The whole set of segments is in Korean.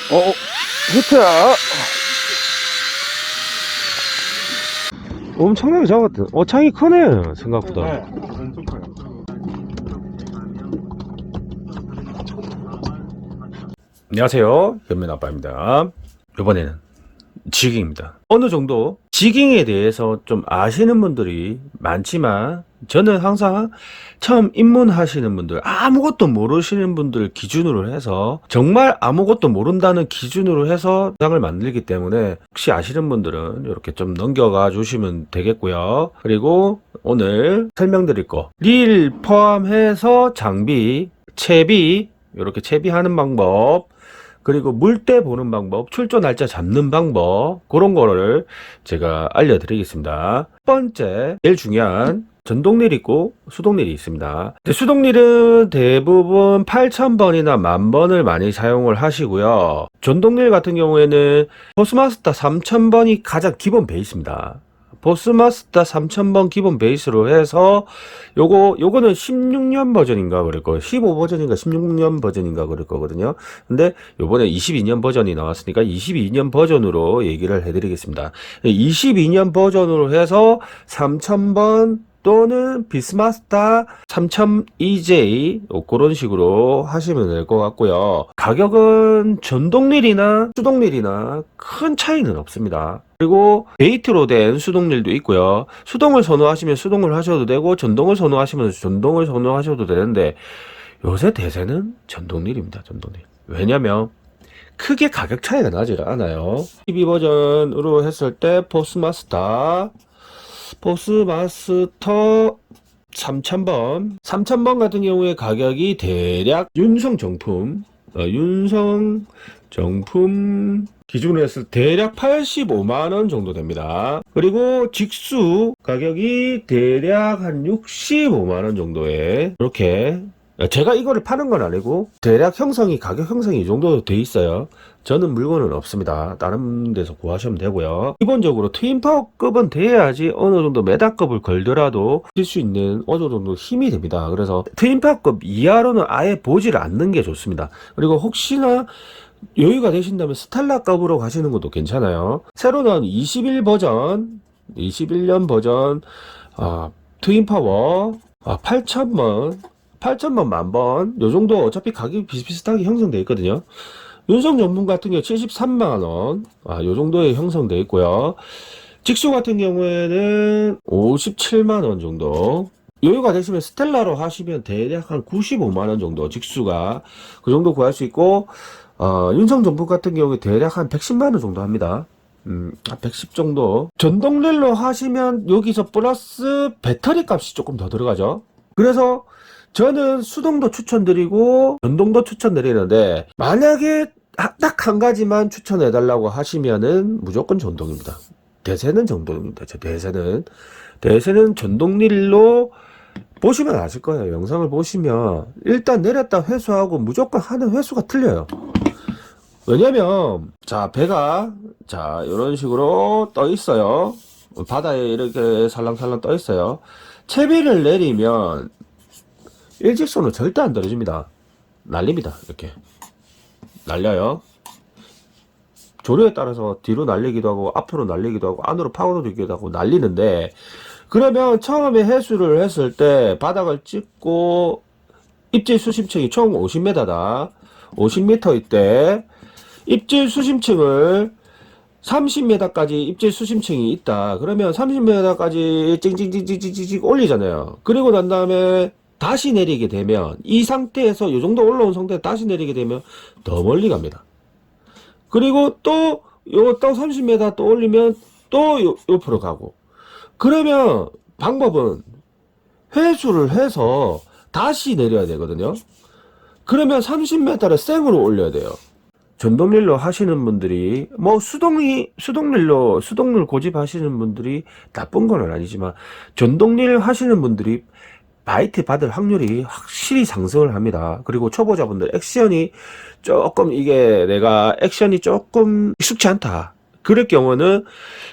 히트야. 엄청나게 잡았다. 창이 크네, 생각보다. 네, 엄청 커요. 안녕하세요, 현민아빠입니다. 이번에는 지깅입니다. 어느 정도 지깅에 대해서 좀 아시는 분들이 많지만, 저는 항상 처음 입문하시는 분들, 아무것도 모르시는 분들 기준으로 해서, 정말 아무것도 모른다는 기준으로 해서 영상을 만들기 때문에, 혹시 아시는 분들은 이렇게 좀 넘겨가 주시면 되겠고요. 그리고 오늘 설명드릴 거, 릴 포함해서 장비, 채비, 이렇게 채비하는 방법, 그리고 물때 보는 방법, 출조 날짜 잡는 방법, 그런 거를 제가 알려드리겠습니다. 첫 번째, 제일 중요한 전동릴 있고 수동릴이 있습니다. 수동릴은 대부분 8000번이나 10,000번을 많이 사용을 하시고요. 전동릴 같은 경우에는 포스마스터 3000번이 가장 기본 베이스입니다. 보스마스터 3000번 기본 베이스로 해서 요거는 16년 버전인가 그럴 거예요. 15 버전인가 16년 버전인가 그럴 거거든요. 근데 요번에 22년 버전이 나왔으니까 22년 버전으로 얘기를 해드리겠습니다. 22년 버전으로 해서 3000번 또는 비스마스터 3000EJ 그런 식으로 하시면 될 것 같고요. 가격은 전동릴이나 수동릴이나 큰 차이는 없습니다. 그리고 베이트로 된 수동릴도 있고요. 수동을 선호하시면 수동을 하셔도 되고, 전동을 선호하시면 전동을 선호하셔도 되는데, 요새 대세는 전동릴입니다. 전동릴. 왜냐면 크게 가격 차이가 나질 않아요. 12 버전으로 했을 때 포스마스터 3000번 3000번 같은 경우에 가격이 대략 윤성 정품 기준으로 했을 때 대략 85만원 정도 됩니다. 그리고 직수 가격이 대략 한 65만원 정도에, 이렇게, 제가 이거를 파는 건 아니고 대략 가격 형성이 이 정도 돼 있어요. 저는 물건은 없습니다. 다른 데서 구하시면 되고요. 기본적으로 트윈파워급은 돼야지 어느 정도 메다급을 걸더라도 쓸 수 있는 어느 정도 힘이 됩니다. 그래서 트윈파워급 이하로는 아예 보질 않는 게 좋습니다. 그리고 혹시나 여유가 되신다면 스텔라급으로 가시는 것도 괜찮아요. 새로 나온 21년 버전 트윈파워 8000번 10,000번 요 정도 어차피 가격이 비슷비슷하게 형성되어 있거든요. 윤성 전문 같은 경우 73만원 요 정도에 형성되어 있고요. 직수 같은 경우에는 57만원 정도. 여유가 되시면 스텔라로 하시면 대략 한 95만원 정도 직수가 그 정도 구할 수 있고, 윤성 전문 같은 경우에 대략 한 110만원 정도 합니다. 한 110 정도. 전동릴로 하시면 여기서 플러스 배터리 값이 조금 더 들어가죠. 그래서 저는 수동도 추천드리고 전동도 추천드리는데, 만약에 딱 한 가지만 추천해달라고 하시면은 무조건 전동입니다. 대세는 전동입니다. 대세는 전동릴로 보시면 아실 거예요. 영상을 보시면 일단 내렸다 회수하고 무조건 하는 회수가 틀려요. 왜냐면 배가 이런 식으로 떠 있어요. 바다에 이렇게 살랑살랑 떠 있어요. 채비를 내리면 일직선으로 절대 안 떨어집니다. 날립니다. 이렇게 날려요. 조류에 따라서 뒤로 날리기도 하고 앞으로 날리기도 하고 안으로 파고들기도 하고 날리는데, 그러면 처음에 해수를 했을 때 바닥을 찍고 입질 수심층이 총 50m다 50m일 때 입질 수심층을 30m까지 입질 수심층이 있다. 그러면 30m까지 찡찡찡찡찡찡 올리잖아요. 그리고 난 다음에 다시 내리게 되면, 이 상태에서 이 정도 올라온 상태에 다시 내리게 되면 더 멀리 갑니다. 그리고 또 30m 또 올리면 또 옆으로 가고. 그러면 방법은 회수를 해서 다시 내려야 되거든요. 그러면 30m를 생으로 올려야 돼요. 전동릴로 하시는 분들이, 수동릴 고집하시는 분들이 나쁜 건 아니지만, 전동릴 하시는 분들이 바이트 받을 확률이 확실히 상승을 합니다. 그리고 초보자분들 액션이 조금 익숙치 않다. 그럴 경우는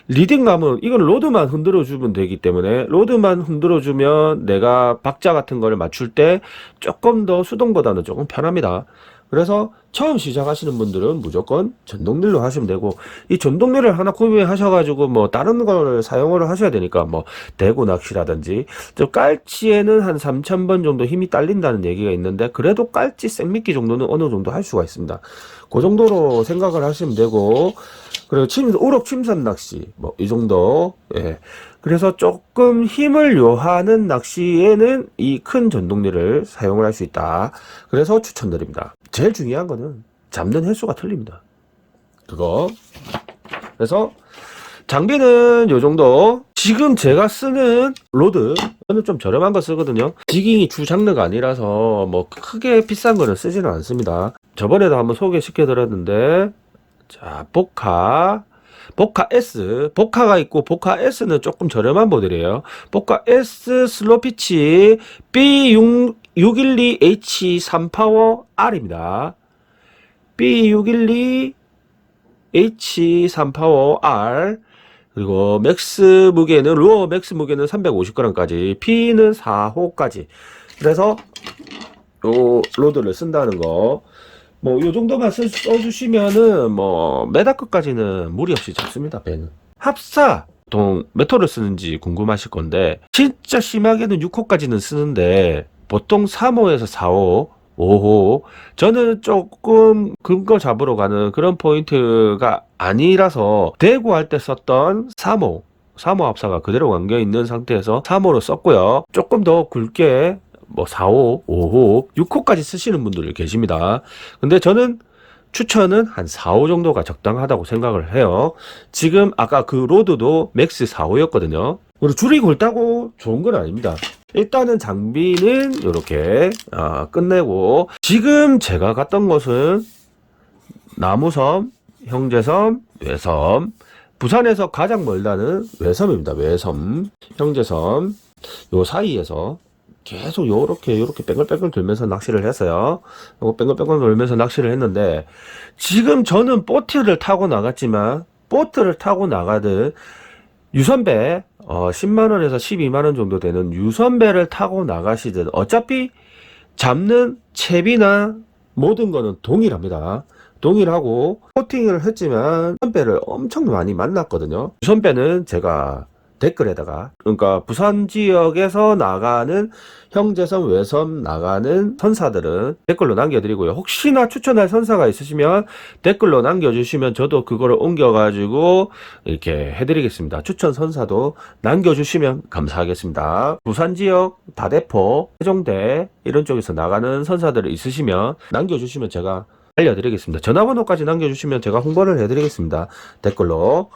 리딩감은, 이건 로드만 흔들어주면 되기 때문에, 로드만 흔들어주면 내가 박자 같은 걸 맞출 때 조금 더 수동보다는 조금 편합니다. 그래서 처음 시작하시는 분들은 무조건 전동릴로 하시면 되고, 이 전동릴을 하나 구매하셔가지고 뭐 다른 걸 사용을 하셔야 되니까 뭐 대구 낚시라든지, 저 깔치에는 한 3,000번 정도 힘이 딸린다는 얘기가 있는데, 그래도 깔치 생미끼 정도는 어느 정도 할 수가 있습니다. 그 정도로 생각을 하시면 되고, 그리고 우럭 침선 낚시 뭐 이 정도. 예. 그래서 조금 힘을 요하는 낚시에는 이 큰 전동릴을 사용을 할 수 있다. 그래서 추천드립니다. 제일 중요한 거는 잡는 횟수가 틀립니다. 그거. 그래서 장비는 요 정도. 지금 제가 쓰는 로드, 저는 좀 저렴한 거 쓰거든요. 지깅이 주 장르가 아니라서 뭐 크게 비싼 거는 쓰지는 않습니다. 저번에도 한번 소개시켜 드렸는데, 자, 보카 S, 보카가 있고, 보카 S는 조금 저렴한 모델이에요. 보카 S 슬로피치 B612H3파워 R입니다. B612H3파워 R. 그리고 루어 맥스 무게는 350g까지, P는 4호까지. 그래서 요 로드를 쓴다는 거. 뭐 요 정도만 써주시면은 뭐 메다급까지는 무리 없이 잡습니다. 배는 합사 보통 몇 호를 쓰는지 궁금하실 건데, 진짜 심하게는 6호까지는 쓰는데 보통 3호에서 4호 5호, 저는 조금 근거 잡으러 가는 그런 포인트가 아니라서 대구 할 때 썼던 3호 합사가 그대로 감겨 있는 상태에서 3호로 썼고요. 조금 더 굵게 뭐 4호, 5호, 6호까지 쓰시는 분들 계십니다. 근데 저는 추천은 한 4호 정도가 적당하다고 생각을 해요. 지금 아까 그 로드도 맥스 4호였거든요. 그리고 줄이 굵다고 좋은 건 아닙니다. 일단은 장비는 이렇게 끝내고, 지금 제가 갔던 곳은 나무섬, 형제섬, 외섬. 부산에서 가장 멀다는 외섬입니다. 외섬, 형제섬 요 사이에서 계속 요렇게 뺑글뺑글 돌면서 낚시를 했어요. 요거 뺑글뺑글 돌면서 낚시를 했는데, 지금 저는 보트를 타고 나갔지만, 보트를 타고 나가든 유선배 10만원에서 12만원 정도 되는 유선배를 타고 나가시든 어차피 잡는 채비나 모든 거는 동일합니다. 동일하고 코팅을 했지만 유선배를 엄청 많이 만났거든요. 유선배는 제가 댓글에다가, 그러니까 부산 지역에서 나가는 형제섬, 외섬 나가는 선사들은 댓글로 남겨드리고요. 혹시나 추천할 선사가 있으시면 댓글로 남겨주시면 저도 그거를 옮겨가지고 이렇게 해드리겠습니다. 추천 선사도 남겨주시면 감사하겠습니다. 부산 지역, 다대포, 세종대 이런 쪽에서 나가는 선사들이 있으시면 남겨주시면 제가 알려드리겠습니다. 전화번호까지 남겨주시면 제가 홍보를 해드리겠습니다. 댓글로.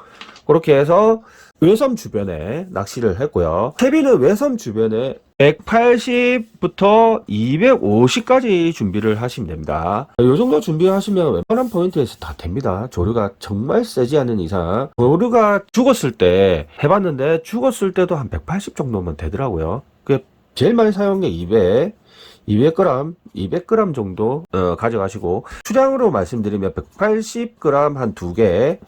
그렇게 해서 외섬 주변에 낚시를 했고요. 채비는 외섬 주변에 180부터 250까지 준비를 하시면 됩니다. 이 정도 준비하시면 웬만한 포인트에서 다 됩니다. 조류가 정말 세지 않은 이상. 조류가 죽었을 때 해봤는데, 죽었을 때도 한 180 정도면 되더라고요. 그게 제일 많이 사용한 게 200g 정도 가져가시고, 수량으로 말씀드리면 180g 한 2개,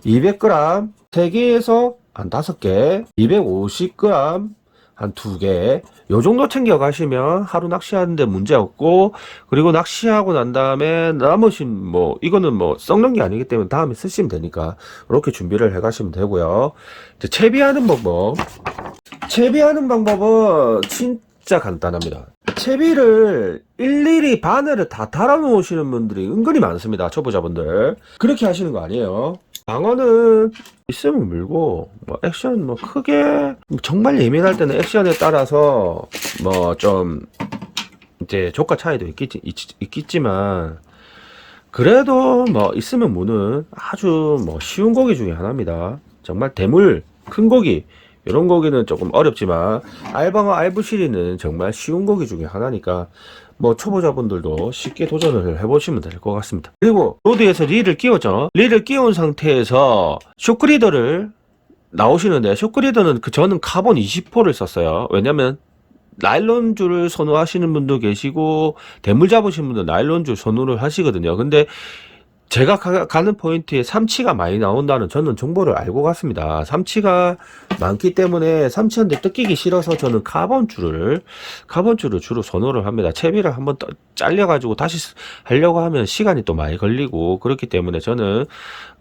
200g 3개에서 한 5개, 250g 한 2개, 요 정도 챙겨 가시면 하루 낚시하는데 문제 없고, 그리고 낚시하고 난 다음에 남으신 이거는 썩는 게 아니기 때문에 다음에 쓰시면 되니까 이렇게 준비를 해 가시면 되고요. 이제 채비하는 방법은 진짜 간단합니다. 채비를 일일이 바늘을 다 달아 놓으시는 분들이 은근히 많습니다. 초보자분들. 그렇게 하시는 거 아니에요. 방어는 있으면 물고, 액션 크게, 정말 예민할 때는 액션에 따라서 좀 이제 조가 차이도 있겠지만, 그래도 있으면 무는 아주 쉬운 고기 중에 하나입니다. 정말 대물, 큰 고기, 이런 고기는 조금 어렵지만 알방어, 알부시리는 정말 쉬운 고기 중에 하나니까 초보자분들도 쉽게 도전을 해보시면 될 것 같습니다. 그리고 로드에서 릴을 끼웠죠. 릴을 끼운 상태에서 쇼크리더를 나오시는데, 쇼크리더는 저는 카본 20호를 썼어요. 왜냐면 나일론 줄을 선호하시는 분도 계시고, 대물 잡으시는 분도 나일론 줄 선호를 하시거든요. 근데 제가 가는 포인트에 삼치가 많이 나온다는 저는 정보를 알고 갔습니다. 삼치가 많기 때문에 삼치한테 뜯기기 싫어서 저는 카본줄을 주로 선호를 합니다. 채비를 한번 잘려가지고 다시 하려고 하면 시간이 또 많이 걸리고 그렇기 때문에 저는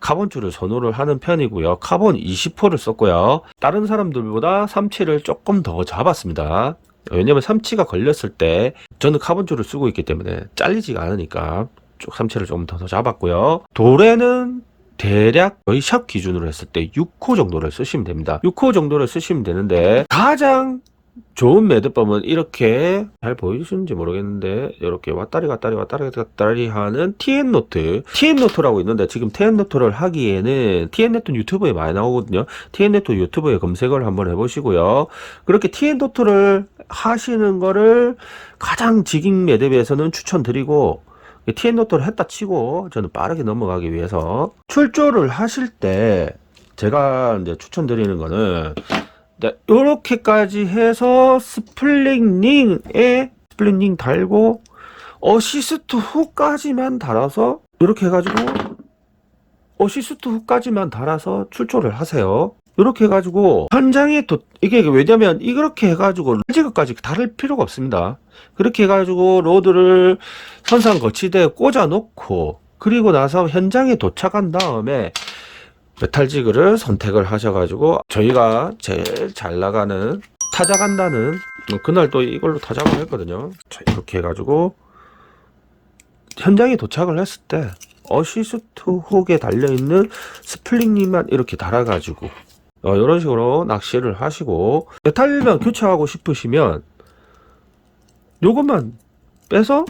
카본줄을 선호를 하는 편이고요. 카본 20호를 썼고요. 다른 사람들보다 삼치를 조금 더 잡았습니다. 왜냐면 삼치가 걸렸을 때 저는 카본줄을 쓰고 있기 때문에 잘리지가 않으니까 쭉 삼치를 좀 더 잡았고요. 도래는 대략 저희 샵 기준으로 했을 때 6호 정도를 쓰시면 됩니다. 6호 정도를 쓰시면 되는데 가장 좋은 매듭법은 이렇게 잘 보이시는지 모르겠는데 이렇게 왔다리 하는 TN노트라고 있는데 지금 TN노트를 하기에는 TN노트 유튜브에 많이 나오거든요. TN노트 유튜브에 검색을 한번 해보시고요. 그렇게 TN노트를 하시는 거를 가장 지깅 매듭에서는 추천드리고 TN노트를 했다 치고 저는 빠르게 넘어가기 위해서 출조를 하실 때 제가 이제 추천드리는 거는 이렇게까지 해서 스플링 링 달고 어시스트 훅까지만 달아서 이렇게 해가지고 어시스트 훅까지만 달아서 출조를 하세요. 이렇게 해가지고 현장에 또 이게 왜냐면 이렇게 해가지고 지그까지 달을 필요가 없습니다. 그렇게 해가지고 로드를 선상 거치대에 꽂아 놓고 그리고 나서 현장에 도착한 다음에 메탈지그를 선택을 하셔가지고 저희가 제일 잘 나가는 타작한다는 그날 또 이걸로 타작을 했거든요. 자, 이렇게 해가지고 현장에 도착을 했을 때 어시스트 훅에 달려있는 스플링님만 이렇게 달아가지고 이런 식으로 낚시를 하시고 메탈만 교체하고 싶으시면 요것만 빼서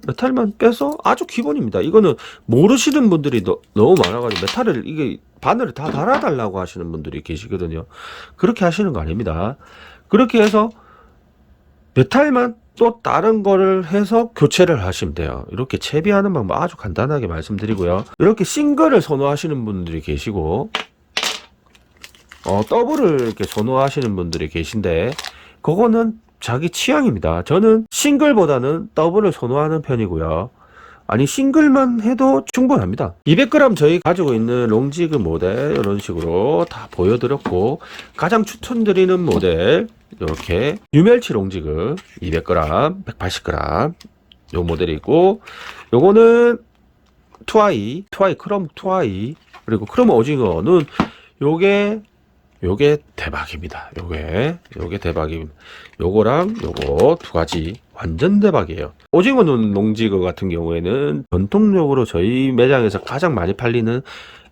메탈만 빼서 아주 기본입니다. 이거는 모르시는 분들이 너무 많아가지고 메탈을 이게 바늘을 다 달아달라고 하시는 분들이 계시거든요. 그렇게 하시는 거 아닙니다. 그렇게 해서 메탈만 또 다른 거를 해서 교체를 하시면 돼요. 이렇게 채비하는 방법 아주 간단하게 말씀드리고요. 이렇게 싱글을 선호하시는 분들이 계시고 더블을 이렇게 선호하시는 분들이 계신데 그거는 자기 취향입니다. 저는 싱글보다는 더블을 선호하는 편이고요. 아니 싱글만 해도 충분합니다. 200g 저희 가지고 있는 롱지그 모델 이런 식으로 다 보여드렸고 가장 추천드리는 모델 이렇게 유멸치 롱지그 200g 180g 요 모델이고 요거는 투아이 크롬 투아이 그리고 크롬 오징어는 요게 대박입니다. 요게 대박입니다. 요거랑 요거 두 가지 완전 대박이에요. 오징어 눈 롱지그 같은 경우에는 전통적으로 저희 매장에서 가장 많이 팔리는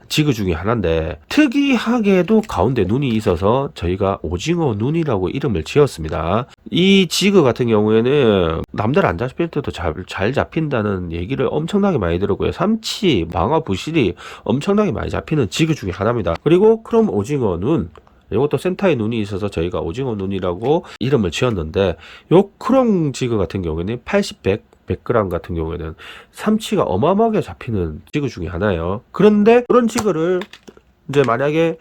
지그 중에 하나인데 특이하게도 가운데 눈이 있어서 저희가 오징어 눈이라고 이름을 지었습니다. 이 지그 같은 경우에는 남들 안 잡힐 때도 잘 잡힌다는 얘기를 엄청나게 많이 들었고요. 삼치, 방어, 부실이 엄청나게 많이 잡히는 지그 중에 하나입니다. 그리고 크롬 오징어 눈 이것도 센터에 눈이 있어서 저희가 오징어 눈이라고 이름을 지었는데 요 크롬 지그 같은 경우에는 80, 100g 같은 경우에는 삼치가 어마어마하게 잡히는 지그 중에 하나예요. 그런데 그런 지그를 이제 만약에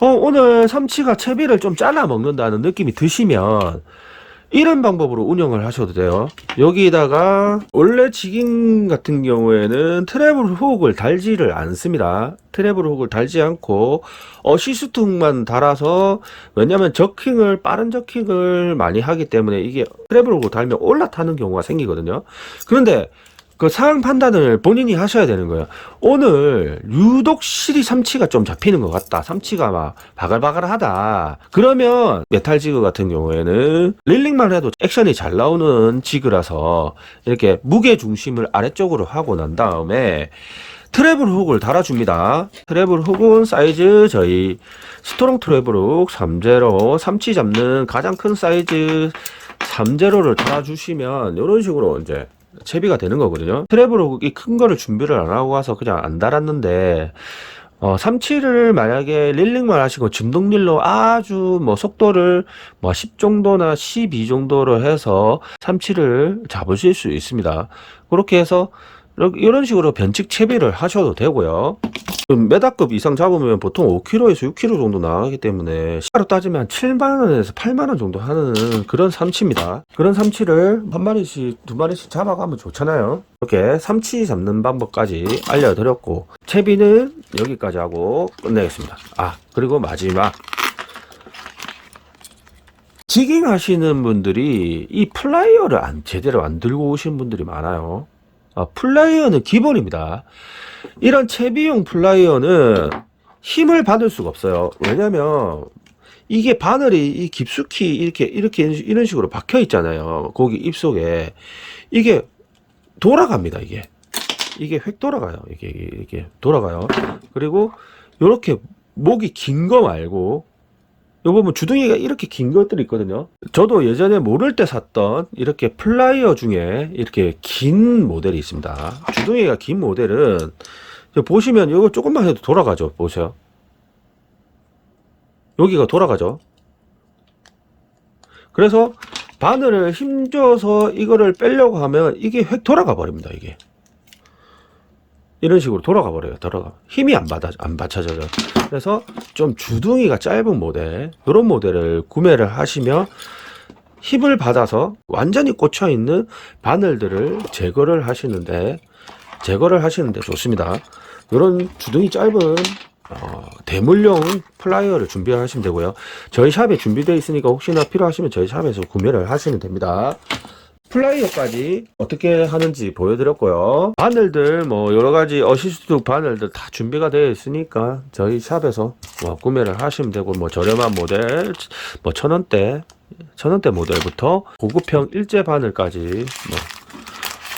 오늘 삼치가 채비를 좀 잘라 먹는다는 느낌이 드시면 이런 방법으로 운영을 하셔도 돼요. 여기다가 원래 지깅 같은 경우에는 트래블 훅을 달지를 않습니다. 트래블 훅을 달지 않고 어시스트 훅만 달아서 왜냐면 빠른 저킹을 많이 하기 때문에 이게 트래블 훅을 달면 올라타는 경우가 생기거든요. 그런데 그 상황 판단을 본인이 하셔야 되는 거예요. 오늘 유독 실이 삼치가 좀 잡히는 것 같다. 삼치가 막 바글바글하다. 그러면 메탈 지그 같은 경우에는 릴링만 해도 액션이 잘 나오는 지그라서 이렇게 무게 중심을 아래쪽으로 하고 난 다음에 트래블 훅을 달아줍니다. 트래블 훅은 사이즈 저희 스트롱 트래블 훅 3제로 삼치 잡는 가장 큰 사이즈 3제로를 달아주시면 이런 식으로 이제 채비가 되는 거거든요. 트래블 훅이 큰 거를 준비를 안 하고 와서 그냥 안 달았는데 삼치를 만약에 릴링만 하시고 진동릴로 아주 속도를 10 정도나 12 정도로 해서 삼치를 잡으실 수 있습니다. 그렇게 해서 이런 식으로 변칙 채비를 하셔도 되고요. 메다급 이상 잡으면 보통 5kg에서 6kg 정도 나가기 때문에 시가로 따지면 7만원에서 8만원 정도 하는 그런 삼치입니다. 그런 삼치를 한 마리씩 두 마리씩 잡아가면 좋잖아요. 이렇게 삼치 잡는 방법까지 알려드렸고, 채비는 여기까지 하고 끝내겠습니다. 그리고 마지막, 지깅 하시는 분들이 이 플라이어를 제대로 안 들고 오신 분들이 많아요. 플라이어는 기본입니다. 이런 채비용 플라이어는 힘을 받을 수가 없어요. 왜냐면 이게 바늘이 깊숙이 이렇게 이런 식으로 박혀 있잖아요. 고기 입속에. 이게 돌아갑니다. 이게 획 돌아가요. 이게 돌아가요. 그리고 이렇게 목이 긴 거 말고, 요거 보면 주둥이가 이렇게 긴 것들이 있거든요. 저도 예전에 모를 때 샀던 이렇게 플라이어 중에 이렇게 긴 모델이 있습니다. 주둥이가 긴 모델은 보시면 이거 조금만 해도 돌아가죠. 보세요. 여기가 돌아가죠. 그래서 바늘을 힘줘서 이거를 빼려고 하면 이게 획 돌아가 버립니다. 이게 이런 식으로 돌아가 버려요. 힘이 안 받쳐져요. 그래서 좀 주둥이가 짧은 모델, 이런 모델을 구매를 하시면 힘을 받아서 완전히 꽂혀 있는 바늘들을 제거를 하시는데 좋습니다. 이런 주둥이 짧은 대물용 플라이어를 준비하시면 되고요. 저희 샵에 준비되어 있으니까 혹시나 필요하시면 저희 샵에서 구매를 하시면 됩니다. 플라이어까지 어떻게 하는지 보여드렸고요. 바늘들 여러가지 어시스트 바늘들 다 준비가 되어 있으니까 저희 샵에서 구매를 하시면 되고, 저렴한 모델 1000원대 모델부터 고급형 일제 바늘까지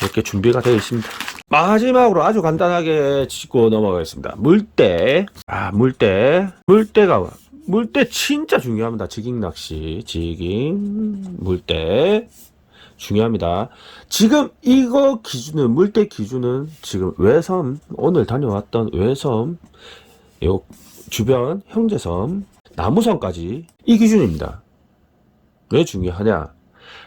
이렇게 준비가 되어 있습니다. 마지막으로 아주 간단하게 짚고 넘어가겠습니다. 물대. 물대 진짜 중요합니다. 지깅 낚시, 물대 중요합니다. 지금 이거 기준은, 물대 기준은 지금 외섬, 오늘 다녀왔던 외섬, 요 주변 형제섬, 나무섬까지 이 기준입니다. 왜 중요하냐?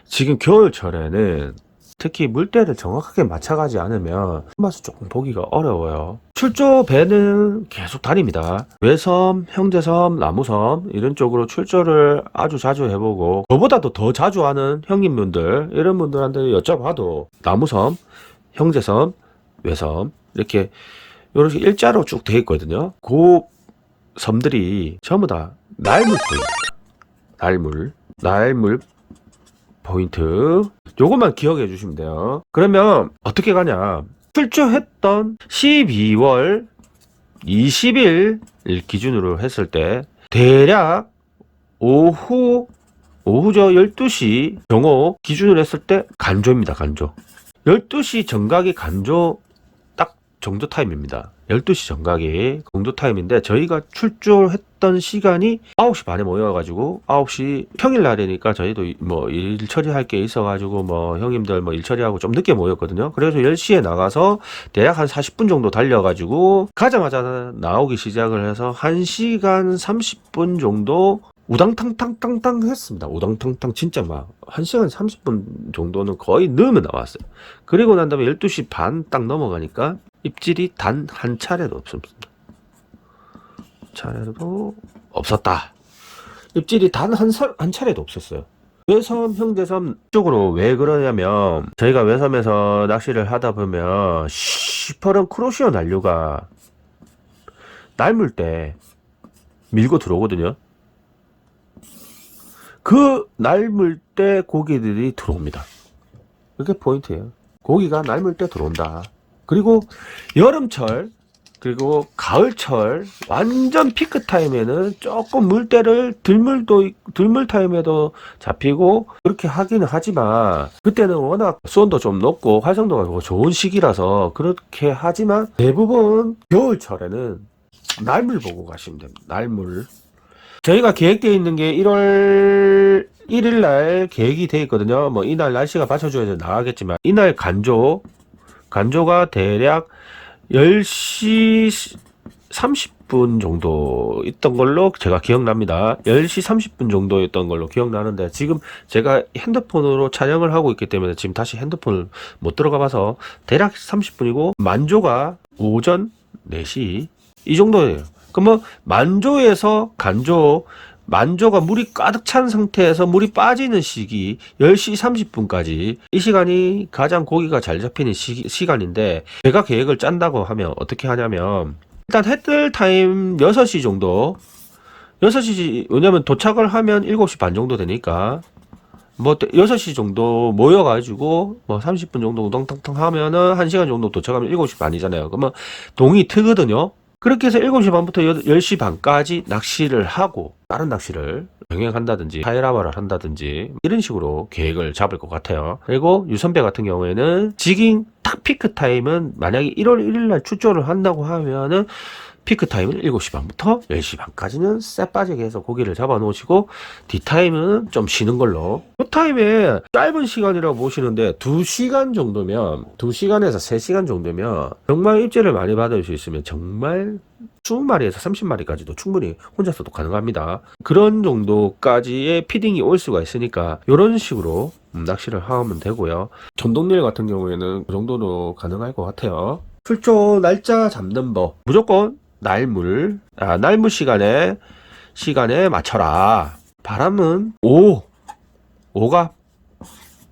지금 겨울철에는 특히 물대를 정확하게 맞춰가지 않으면 맛을 조금 보기가 어려워요. 출조 배는 계속 다닙니다. 외섬, 형제섬, 나무섬 이런 쪽으로 출조를 아주 자주 해보고, 그보다도 더 자주 하는 형님분들, 이런 분들한테 여쭤봐도 나무섬, 형제섬, 외섬 이렇게 일자로 쭉 돼 있거든요. 그 섬들이 전부 다 날물 포인트, 날물 포인트, 요것만 기억해 주시면 돼요. 그러면 어떻게 가냐, 출조했던 12월 20일 기준으로 했을 때 대략 오후죠, 12시 경호 기준으로 했을 때 간조입니다. 간조 12시 정각이 간조 딱 정도 타임입니다. 12시 정각이 정도 타임인데, 저희가 출조했던 시간이 9시 반에 모여가지고 9시 평일날이니까 저희도 일 처리할 게 있어가지고 형님들 일 처리하고 좀 늦게 모였거든요. 그래서 10시에 나가서 대략 한 40분 정도 달려가지고 가자마자 나오기 시작을 해서 1시간 30분 정도 우당탕탕탕탕 했습니다. 우당탕탕 진짜 1시간 30분 정도는 거의 넘어 나왔어요. 그리고 난 다음에 12시 반 딱 넘어가니까 입질이 단 한 차례도 없습니다. 입질이 단 한 차례도 없었어요. 외섬, 형제섬 쪽으로 왜 그러냐면, 저희가 외섬에서 낚시를 하다 보면 시퍼런 크로시어 난류가 날물 때 밀고 들어오거든요. 그 날물 때 고기들이 들어옵니다. 그게 포인트예요. 고기가 날물 때 들어온다. 그리고 여름철, 그리고 가을철 완전 피크 타임에는 조금 물때를 들물 타임에도 잡히고 그렇게 하기는 하지만, 그때는 워낙 수온도 좀 높고 활성도가 좋은 시기라서 그렇게 하지만, 대부분 겨울철에는 날물 보고 가시면 됩니다. 날물. 저희가 계획되어 있는 게 1월 1일 날 계획이 되어 있거든요. 이날 날씨가 받쳐줘야 나가겠지만, 이날 간조가 대략 10시 30분 정도 있던 걸로 제가 기억납니다. 10시 30분 정도였던 걸로 기억나는데 지금 제가 핸드폰으로 촬영을 하고 있기 때문에 지금 다시 핸드폰을 못 들어가 봐서 대략 30분이고 만조가 오전 4시 이 정도예요. 그러면 만조에서 간조 만조가 물이 가득 찬 상태에서 물이 빠지는 시기 10시 30분까지 이 시간이 가장 고기가 잘 잡히는 시간인데 제가 계획을 짠다고 하면 어떻게 하냐면 일단 해뜰 타임 6시 정도 6시 왜냐면 도착을 하면 7시 반 정도 되니까 뭐 6시 정도 모여가지고 뭐 30분 정도 우당탕탕 하면은 1시간 정도 도착하면 7시 반이잖아요. 그러면 동이 트거든요. 그렇게 해서 7시 반부터 10시 반까지 낚시를 하고 다른 낚시를 병행한다든지 타이라바를 한다든지 이런 식으로 계획을 잡을 것 같아요. 그리고 유선배 같은 경우에는 지깅 딱 피크 타임은 만약에 1월 1일 날 출조를 한다고 하면은 피크 타임은 7시 반부터 10시 반까지는 쎄 빠지게 해서 고기를 잡아 놓으시고 뒷타임은 좀 쉬는 걸로 그 타임에 짧은 시간이라고 보시는데 2시간 정도면 2시간에서 3시간 정도면 정말 입질을 많이 받을 수 있으면 정말 20마리에서 30마리까지도 충분히 혼자서도 가능합니다. 그런 정도까지의 피딩이 올 수가 있으니까 이런 식으로 낚시를 하면 되고요. 전동릴 같은 경우에는 그 정도도 가능할 것 같아요. 출조 날짜 잡는 법 무조건 날물 시간에 맞춰라. 바람은 5가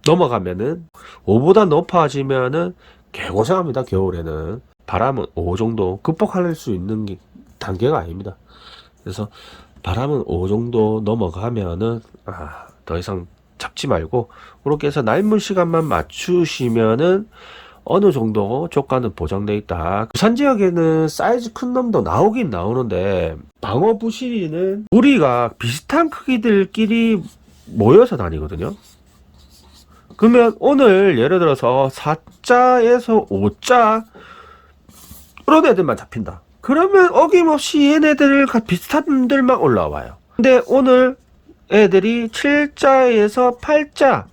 넘어가면은 5보다 높아지면은 개고생합니다. 겨울에는 바람은 5 정도 극복할 수 있는 단계가 아닙니다. 그래서 바람은 5 정도 넘어가면은 더 이상 잡지 말고 그렇게 해서 날물 시간만 맞추시면은 어느 정도 조가는 보장돼 있다. 부산 지역에는 사이즈 큰 놈도 나오긴 나오는데 방어 부시리는 무리가 비슷한 크기들끼리 모여서 다니거든요. 그러면 오늘 예를 들어서 4자에서 5자 그런 애들만 잡힌다. 그러면 어김없이 얘네들 비슷한 들만 올라와요. 근데 오늘 애들이 7자에서 8자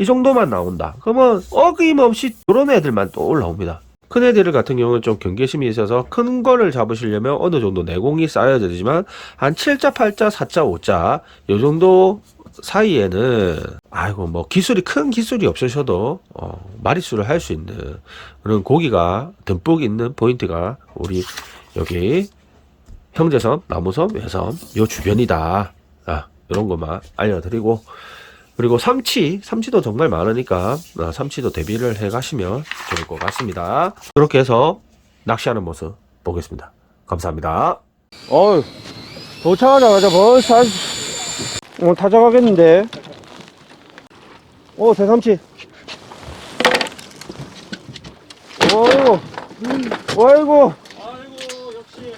이 정도만 나온다. 그러면 어김없이 이런 애들만 또 올라옵니다. 큰 애들 같은 경우는 좀 경계심이 있어서 큰 거를 잡으시려면 어느 정도 내공이 쌓여야 되지만 한 7자, 8자, 4자, 5자 이 정도 사이에는 뭐 큰 기술이 없으셔도 마리수를 할 수 있는 그런 고기가 듬뿍 있는 포인트가 우리 여기 형제섬, 나무섬, 외섬 요 주변이다. 이런 것만 알려드리고 그리고 삼치도 정말 많으니까 삼치도 대비를 해 가시면 좋을 것 같습니다. 그렇게 해서 낚시하는 모습 보겠습니다. 감사합니다. 도착하자마자 벌써 다 잡아가겠는데. 대삼치. 아이고 역시.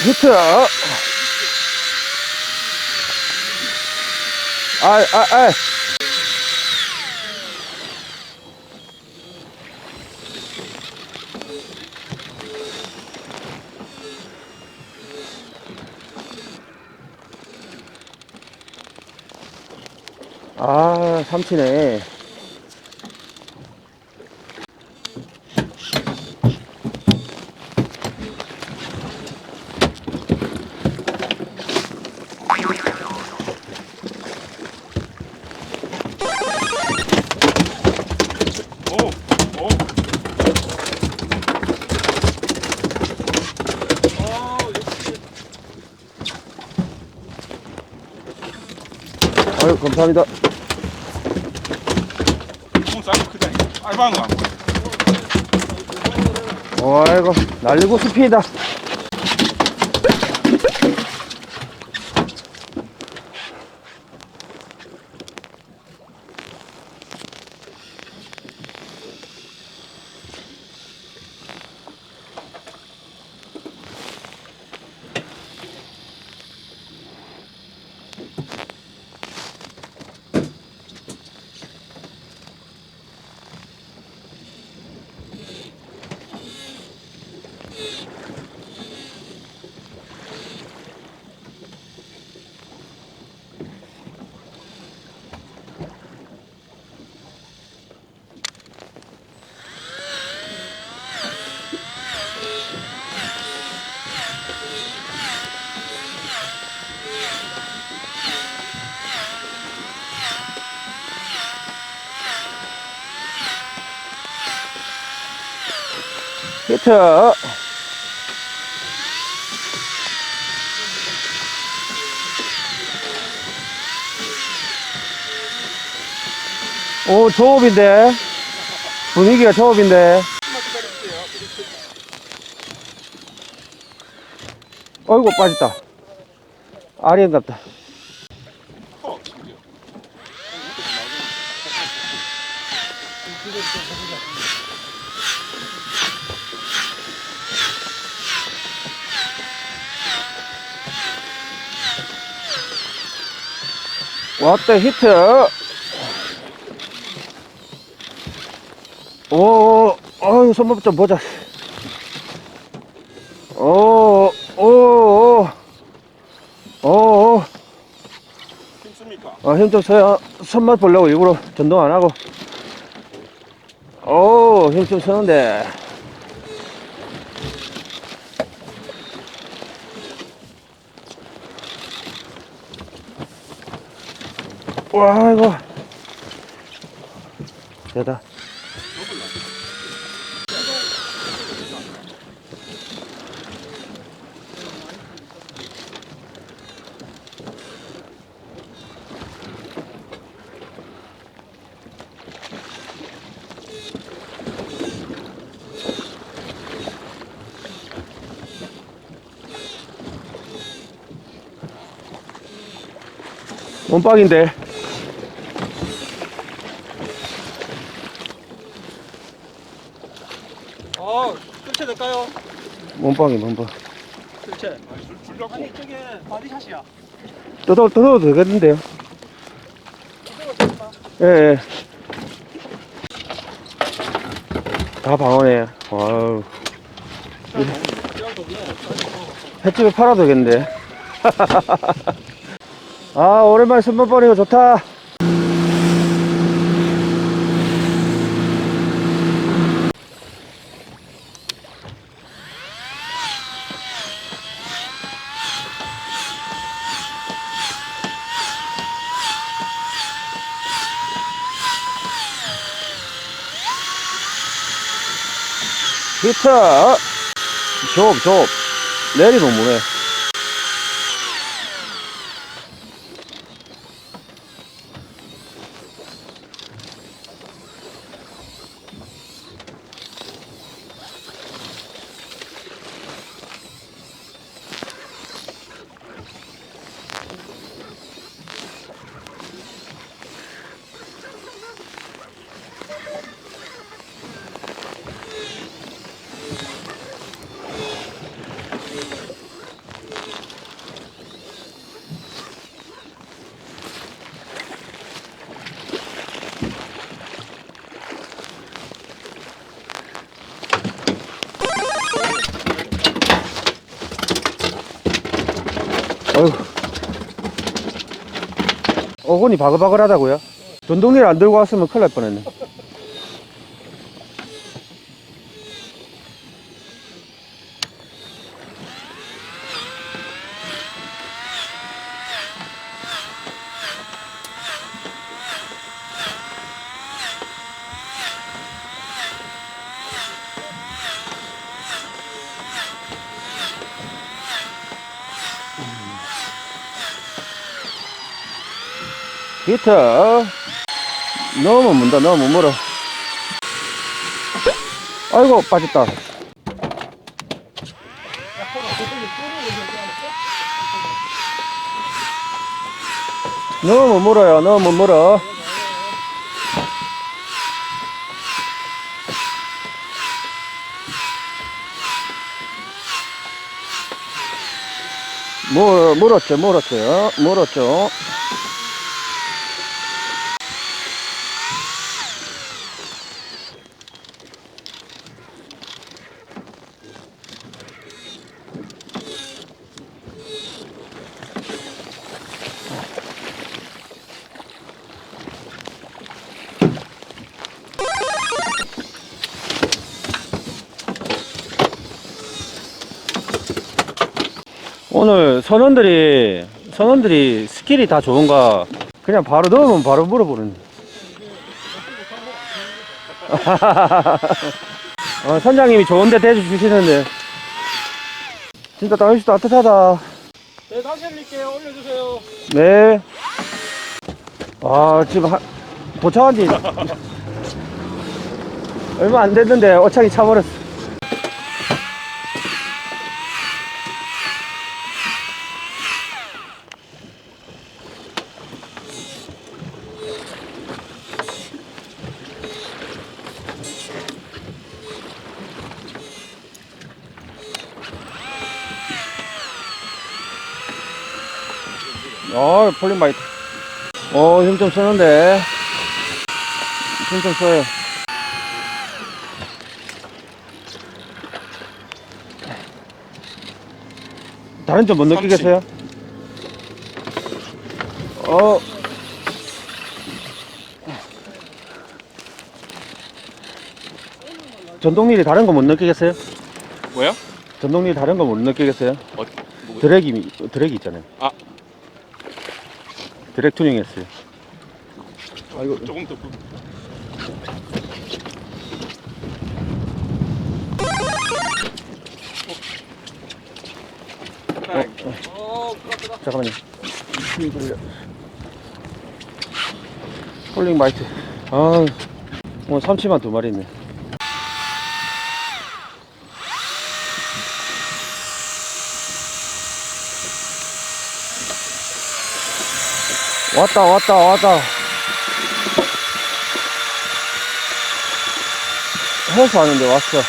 히트야. 삼치네. 감사합니다. 너무 싸고 크다니. 알바한 거. 아이고, 날리고 숲이다. 히트. 오, 조업인데. 분위기가 조업인데. 어이구, 빠졌다. 아리엔 같다. 왔다, 히트. 오, 어휴, 손목 좀 보자. 오, 오, 오, 힘씁니까? 힘 좀 써요. 손맛 보려고 일부러 전동 안 하고. 오, 힘 좀 쓰는데. 와, 이거. 됐다. 몸빵인데. 실체 될까요? 몸빵이, 몸빵. 실체. 줄잡고. 아니 저게 바디샷이야. 뜯어도 되겠는데요? 예, 예. 다 방어네. 와우. 횟집에 팔아도 되겠는데. 아, 오랜만에 손맛 보니까 좋다. 히트. 좁. 내리면 뭐네. 어휴. 어곤이 바글바글하다고요? 전동리를 안 들고 왔으면 큰일 날 뻔했네. 히트. 너무 문다, 너무 물어. 아이고, 빠졌다. 너무 물어요, 너무 물어. 물었죠. 오늘 선원들이 스킬이 다 좋은가? 그냥 바로 넣으면 바로 물어보는. 선장님이 좋은데 대주시는데 진짜 날씨 따뜻하다. 네, 다시 올릴게요. 올려주세요. 네. 아, 지금 도착한 지 얼마 안 됐는데 어창이 차버렸어. 폴링 마이트. 힘 좀 쓰는데. 힘 좀 써요. 다른 점 못 느끼겠어요? 전동릴이 다른 거 못 느끼겠어요? 뭐요? 전동릴 다른 거 못 느끼겠어요? 뭐, 드래기 있잖아요. 아. 드랙 투닝 했어요. 조금 더. 잠깐만요. 폴링 마이트. 오늘 삼치만 2마리 있네. 왔다. 해서 왔는데 왔어.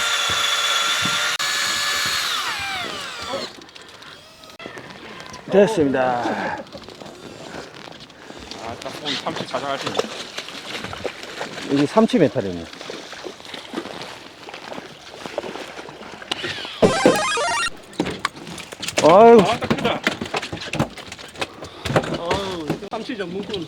됐습니다. 아, 딱 오늘 삼치 자장할 수 있네. 여기 삼치 메탈이네. 아이고, 아, 딱 크다. 아우, 삼치 전문꾼.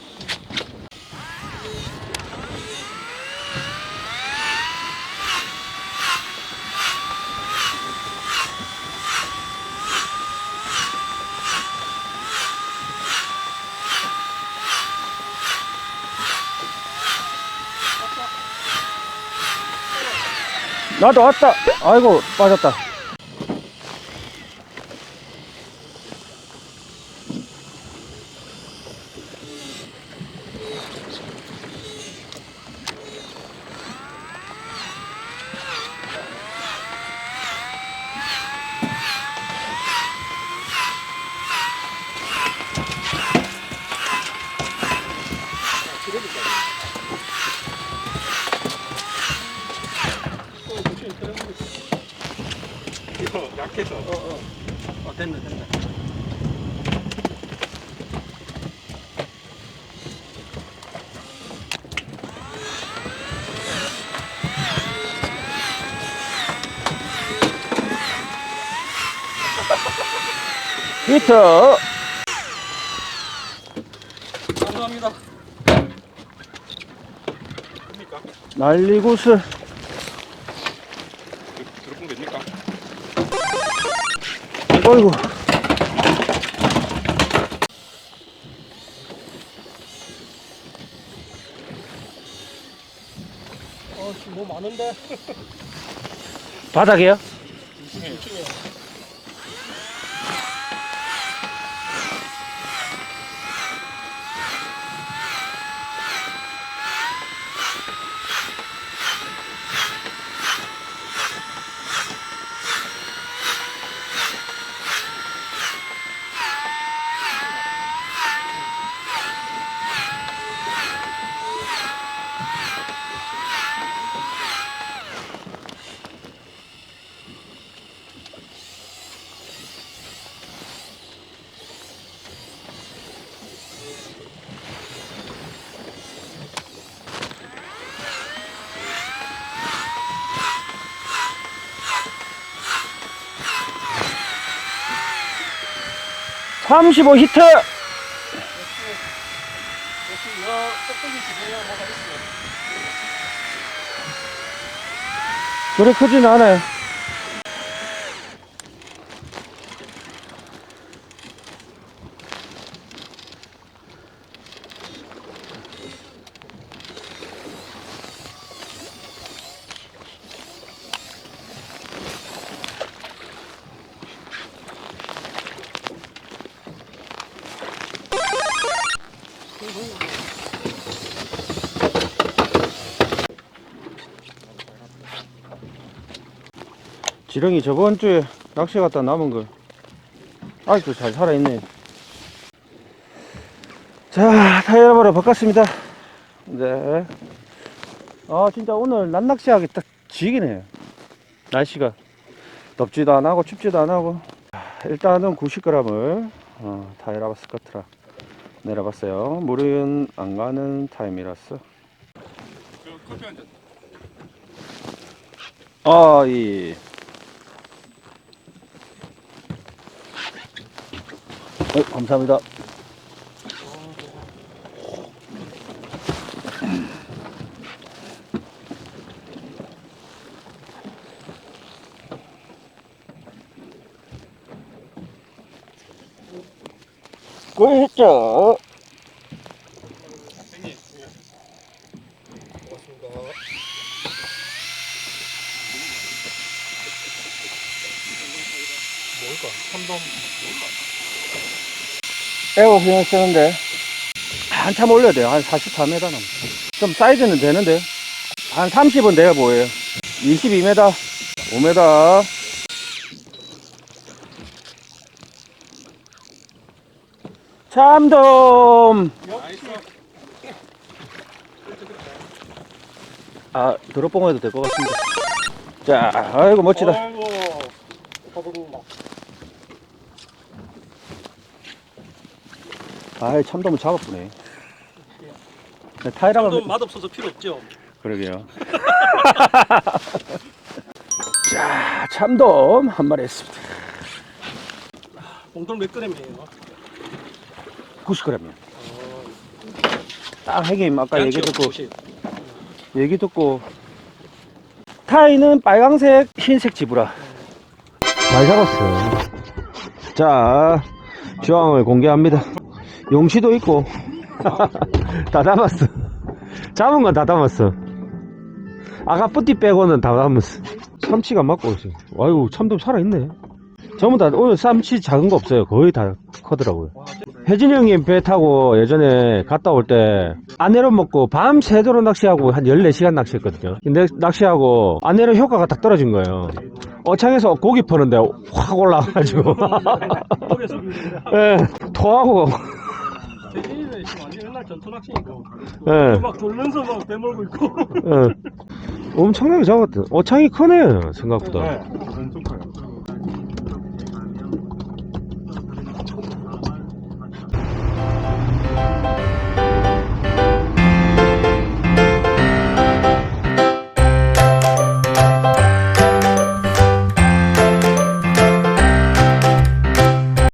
나도 왔다. 아이고, 빠졌다. 이거 약해서. 됐네. 히트. 감사합니다. 됩니까? 난리구슬. 들어본 됩니까? 어이구. 지금 뭐 많은데? 바닥이요? 2층에. (35) 히트. 역시 껍데기 주세요. 뭐가 있어요. 그래 크진 않아요. 지렁이 저번 주에 낚시 갔다 남은 거 아직도 잘 살아있네. 자, 타이어바로 바꿨습니다. 네. 아, 진짜 오늘 낮 낚시하기 딱 지기네. 날씨가 덥지도 안 하고 춥지도 안 하고. 일단은 90g을 타이라바 스커트라 내려봤어요. 물은 안 가는 타임이라서. 커피 한 잔. 아, 이. 감사합니다. 고생했죠. 형님. 뭘까? 참돔. 에어 그냥 쓰는데 한참 올려야 돼요. 한 44m 넘. 좀 사이즈는 되는데 한 30은 돼야 보여요. 22m, 5m. 참돔. 아, 드롭봉 해도 될 것 같습니다. 자, 아이고 멋지다. 아이고. 허벅는다. 아이, 참돔은 잡아보네. 타이라가 참돔 맛없어서 필요 없죠. 그러게요. 자, 참돔 한 마리 했습니다. 봉돌 몇 그램이에요? 90g이요. 딱 형님 아까 얘기 양치요, 듣고 90. 타이는 빨강색 흰색 지브라 잘 잡았어요. 자, 주황을 공개합니다. 용치도 있고 다 담았어. 잡은 건 다 담았어. 아까 뿌띠 빼고는 다 담았어. 참치가 맞고 있어. 아이고, 참돔 살아있네. 전부 다 오늘 참치 작은 거 없어요. 거의 다 커더라고요. 혜진이 형님 배 타고 예전에 갔다 올 때 아내로 먹고 밤새도록 낚시하고 한 14시간 낚시했거든요. 근데 낚시하고 아내로 효과가 딱 떨어진 거예요. 어창에서 고기 퍼는데 확 올라와가지고 거기서 비는데 예, 토하고 대진이는 지금 완전 옛날 전투 낚시니까. 예, 막 돌면서 막 배멀고 있고. 예. 엄청나게 잡았대. 어창이 크네 생각보다. 엄청 커요.